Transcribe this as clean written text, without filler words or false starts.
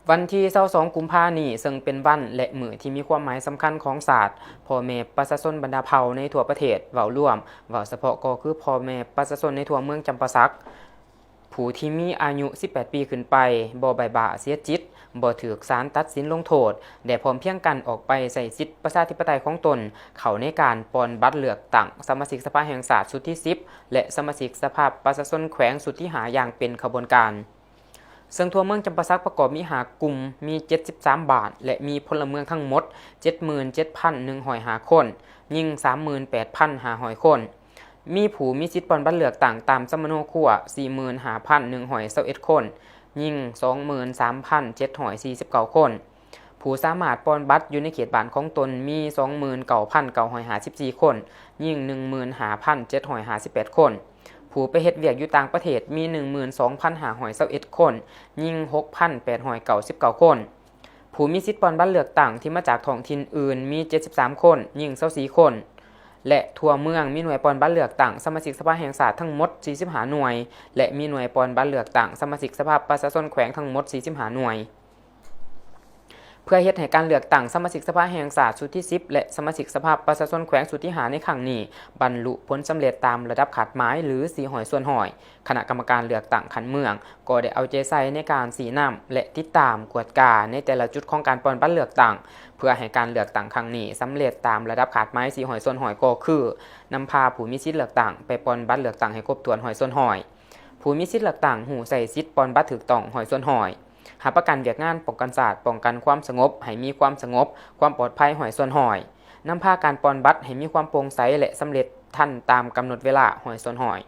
วันที่22กุมภาพันธ์นี้ซึ่งเป็นวันและมื้อที่มีความหมายสำคัญของศาสตร์พ่อแม่ประชาชนบรรดาเผ่าในทั่วประเทศเว้าร่วมเว้าเฉพาะก็คือพ่อแม่ประชาชนในทั่วเมืองจำปาสักผู้ที่มีอายุ18ปีขึ้นไปบ่ใบ้าเสียจิตบ่ถูกศาลตัดสินลงโทษและพร้อมเพรียงกันออกไปใช้สิทธิประชาธิปไตยของตนเข้าในการปอนบัตรเลือกตั้งสมาชิกสภาแห่งชาติสุดที่10และสมาชิกสภาประชาชนแขวงสุดที่5อย่างเป็นขบวนการซึ่งทั่วเมืองจำปาสักประกอบมี5กลุ่มมี73บาทและมีพลเมืองทั้งหมด 77,105 คนยิง 38,500 คนมีผู้มีสิทธิ์ปอนบัตรเลือกตั้งตามสมโนครัว 45,121 คนยิง 23,749 คนผู้สามารถปอนบัตรอยู่ในเขตบ้านของตนมี 29,954 คนยิง 15,758 คนผู้ไปเฮ็ดเวียกอยู่ต่างประเทศมี 12,521 คนยิง 6,899 คนผู้มีสิทธิ์ปอนบัตรเลือกตั้งที่มาจากท้องถิ่นอื่นมี73คนยิง24คนและทั่วเมืองมีหน่วยปอนบัตรเลือกตั้งสมาชิกสภาแห่งชาติทั้งหมด45หน่วยและมีหน่วยปอนบัตรเลือกตั้งสมาชิกสภาประชาชนแขวงทั้งหมด45หน่วยเพื่อเฮ็ดให้การเลือกตั้งสมาชิกสภาแห่งชาติสุดที่10และสมาชิกสภาประชาชนแขวงสุดที่5ในครั้งนี้บรรลุผลสำเร็จตามระดับขาดหมายหรือ400ส่วนร้อยคณะกรรมการเลือกตั้งคันเมืองก็ได้เอาใจใส่ในการสีน้ำและติดตามกวดกาในแต่ละจุดของการปอนบัตรเลือกตั้งเพื่อให้การเลือกตั้งครั้งนี้สำเร็จตามระดับขาดหมาย400ส่วนร้อยก็คือนำพาผู้มีสิทธิ์เลือกตั้งไปปอนบัตรเลือกตั้งให้ครบถ้วน100ส่วนร้อยผู้มีสิทธิ์เลือกตั้งหูใส่สิทธิ์ปอนบัตรถูกต้อง100ส่วนร้อยหาประกันเวียกงานป้องกันศาสตร์ป้องกันความสงบให้มีความสงบความปลอดภัย100ส่วนร้อยนำพาการปอนบัตรให้มีความโปร่งใสและสำเร็จทันตามกำหนดเวลา100ส่วนร้อย